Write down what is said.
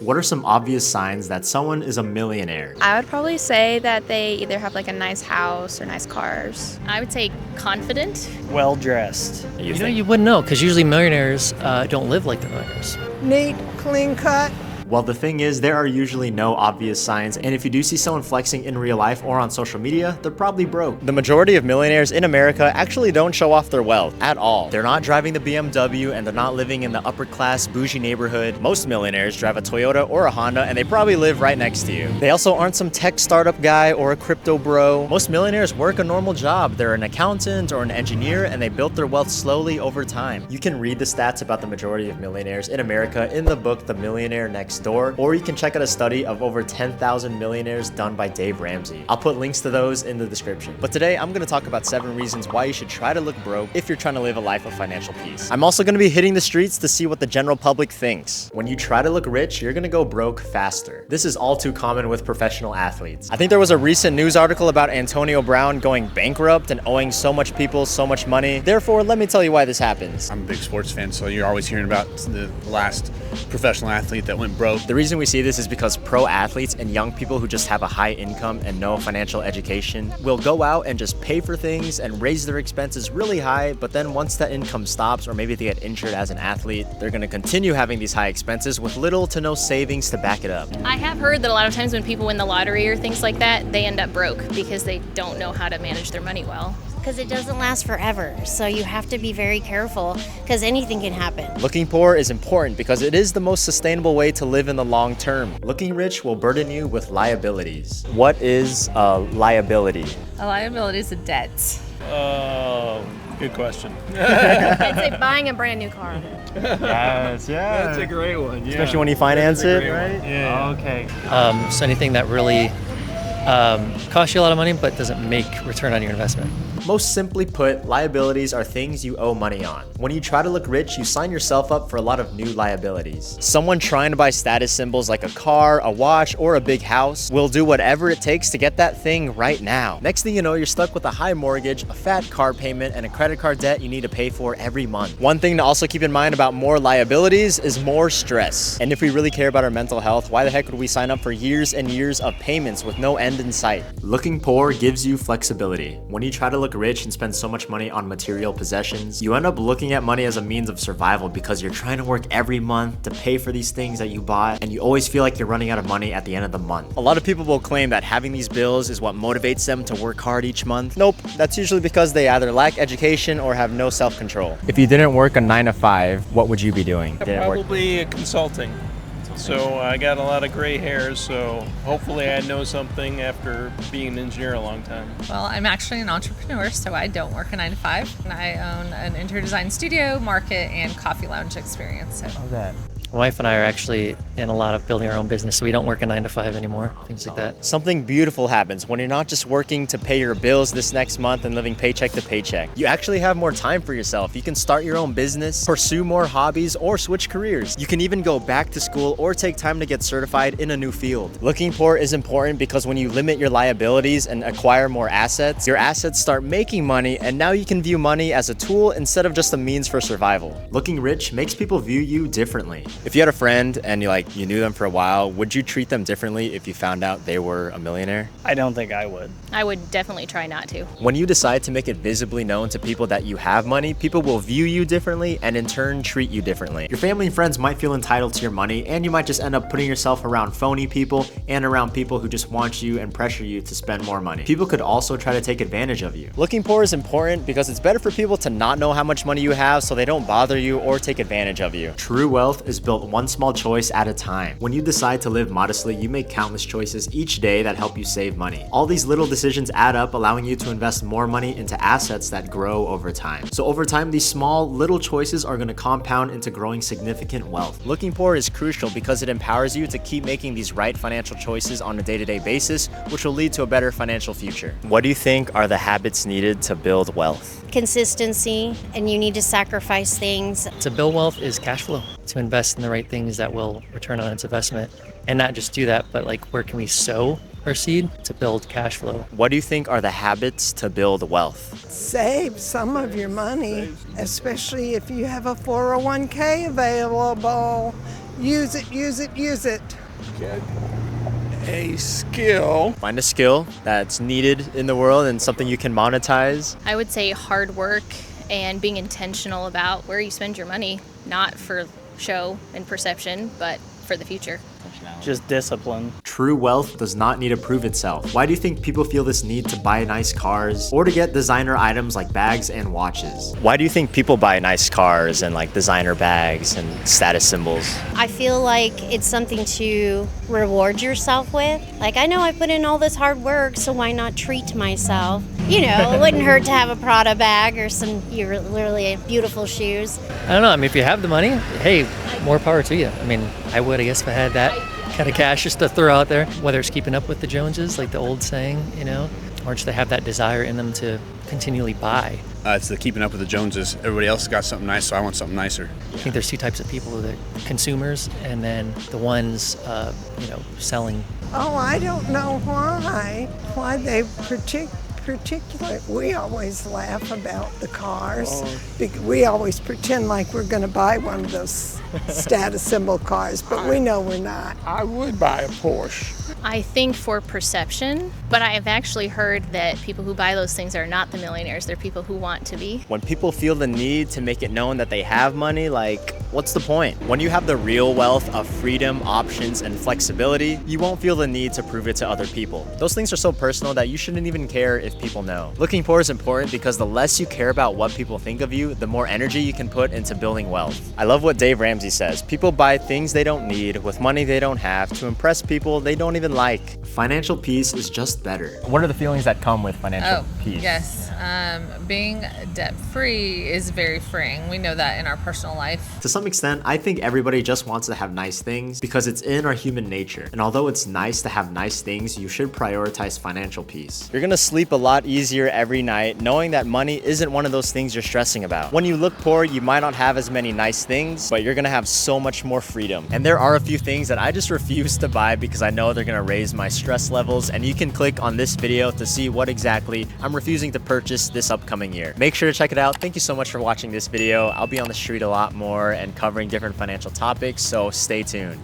What are some obvious signs that someone is a millionaire? I would probably say that they either have like a nice house or nice cars. I would say confident. Well dressed. You wouldn't know because usually millionaires don't live like they're millionaires. Neat, clean cut. Well, the thing is, there are usually no obvious signs, and if you do see someone flexing in real life or on social media, they're probably broke. The majority of millionaires in America actually don't show off their wealth at all. They're not driving the BMW, and they're not living in the upper class, bougie neighborhood. Most millionaires drive a Toyota or a Honda, and they probably live right next to you. They also aren't some tech startup guy or a crypto bro. Most millionaires work a normal job. They're an accountant or an engineer, and they built their wealth slowly over time. You can read the stats about the majority of millionaires in America in the book The Millionaire Next Door, or you can check out a study of over 10,000 millionaires done by Dave Ramsey. I'll put links to those in the description. But today, I'm gonna talk about 7 reasons why you should try to look broke if you're trying to live a life of financial peace. I'm also gonna be hitting the streets to see what the general public thinks. When you try to look rich, you're gonna go broke faster. This is all too common with professional athletes. I think there was a recent news article about Antonio Brown going bankrupt and owing so much people so much money. Therefore, let me tell you why this happens. I'm a big sports fan, so you're always hearing about the last professional athlete that went broke. The reason we see this is because pro athletes and young people who just have a high income and no financial education will go out and just pay for things and raise their expenses really high, but then once that income stops, or maybe they get injured as an athlete, they're going to continue having these high expenses with little to no savings to back it up. I have heard that a lot of times when people win the lottery or things like that, they end up broke because they don't know how to manage their money well. Because it doesn't last forever, so you have to be very careful because anything can happen. Looking poor is important because it is the most sustainable way to live in the long term. Looking rich will burden you with liabilities. What is a liability? A liability is a debt. Oh, good question. I'd say buying a brand new car. Yes, yeah. That's a great one, yeah. Especially when you finance it, Right? right? Yeah. Okay. So anything that really costs you a lot of money but doesn't make return on your investment. Most simply put, liabilities are things you owe money on. When you try to look rich, you sign yourself up for a lot of new liabilities. Someone trying to buy status symbols like a car, a watch, or a big house will do whatever it takes to get that thing right now. Next thing you know, you're stuck with a high mortgage, a fat car payment, and a credit card debt you need to pay for every month. One thing to also keep in mind about more liabilities is more stress. And if we really care about our mental health, why the heck would we sign up for years and years of payments with no end in sight? Looking poor gives you flexibility. When you try to look rich and spend so much money on material possessions, you end up looking at money as a means of survival because you're trying to work every month to pay for these things that you bought, and you always feel like you're running out of money at the end of the month. A lot of people will claim that having these bills is what motivates them to work hard each month. Nope, that's usually because they either lack education or have no self-control. If you didn't work a 9 to 5, what would you be doing? Probably consulting. So I got a lot of gray hairs, so hopefully I know something after being an engineer a long time. Well, I'm actually an entrepreneur, so I don't work a 9 to 5. And I own an interior design studio, market, and coffee lounge experience. So. My wife and I are actually in a lot of building our own business, so we don't work a 9 to 5 anymore, things like that. Something beautiful happens when you're not just working to pay your bills this next month and living paycheck to paycheck. You actually have more time for yourself. You can start your own business, pursue more hobbies, or switch careers. You can even go back to school or take time to get certified in a new field. Looking poor is important because when you limit your liabilities and acquire more assets, your assets start making money, and now you can view money as a tool instead of just a means for survival. Looking rich makes people view you differently. If you had a friend and you knew them for a while, would you treat them differently if you found out they were a millionaire? I don't think I would. I would definitely try not to. When you decide to make it visibly known to people that you have money, people will view you differently and in turn treat you differently. Your family and friends might feel entitled to your money, and you might just end up putting yourself around phony people and around people who just want you and pressure you to spend more money. People could also try to take advantage of you. Looking poor is important because it's better for people to not know how much money you have so they don't bother you or take advantage of you. True wealth is built one small choice at a time. When you decide to live modestly, you make countless choices each day that help you save money. All these little decisions add up, allowing you to invest more money into assets that grow over time. So over time, these small little choices are going to compound into growing significant wealth. Looking poor is crucial because it empowers you to keep making these right financial choices on a day-to-day basis, which will lead to a better financial future. What do you think are the habits needed to build wealth? Consistency, and you need to sacrifice things. To build wealth is cash flow, to invest in the right things that will return on its investment, and not just do that, but where can we sow our seed to build cash flow? What do you think are the habits to build wealth? Save some of your money, especially if you have a 401k available. Use it, use it, use it. Get a skill. Find a skill that's needed in the world and something you can monetize. I would say hard work and being intentional about where you spend your money, not for show and perception, but for the future. Just discipline. True wealth does not need to prove itself. Why do you think people feel this need to buy nice cars or to get designer items like bags and watches? Why do you think people buy nice cars and like designer bags and status symbols? I feel like it's something to reward yourself with. Like, I know I put in all this hard work, so why not treat myself? You know, it wouldn't hurt to have a Prada bag or some really beautiful shoes. I don't know. I mean, if you have the money, hey, more power to you. I mean, I would, I guess, if I had that kind of cash just to throw out there. Whether it's keeping up with the Joneses, like the old saying, you know, or just to have that desire in them to continually buy. It's the keeping up with the Joneses. Everybody else has got something nice, so I want something nicer. I think there's two types of people: the consumers, and then the ones, selling. Oh, I don't know why they particular. We always laugh about the cars. We always pretend like we're going to buy one of those status symbol cars, but we know we're not. I would buy a Porsche. I think for perception, but I have actually heard that people who buy those things are not the millionaires. They're people who want to be. When people feel the need to make it known that they have money, like, what's the point? When you have the real wealth of freedom, options, and flexibility, you won't feel the need to prove it to other people. Those things are so personal that you shouldn't even care if people know. Looking poor is important because the less you care about what people think of you, the more energy you can put into building wealth. I love what Dave Ramsey says. People buy things they don't need with money they don't have to impress people they don't even like. Financial peace is just better. What are the feelings that come with financial peace? Yes. Being debt-free is very freeing. We know that in our personal life. To some extent, I think everybody just wants to have nice things because it's in our human nature. And although it's nice to have nice things, you should prioritize financial peace. You're gonna sleep a lot easier every night knowing that money isn't one of those things you're stressing about. When you look poor, you might not have as many nice things, but you're gonna have so much more freedom. And there are a few things that I just refuse to buy because I know they're gonna raise my stress levels, and you can click on this video to see what exactly I'm refusing to purchase this upcoming year. Make sure to check it out. Thank you so much for watching this video. I'll be on the street a lot more and covering different financial topics, so stay tuned.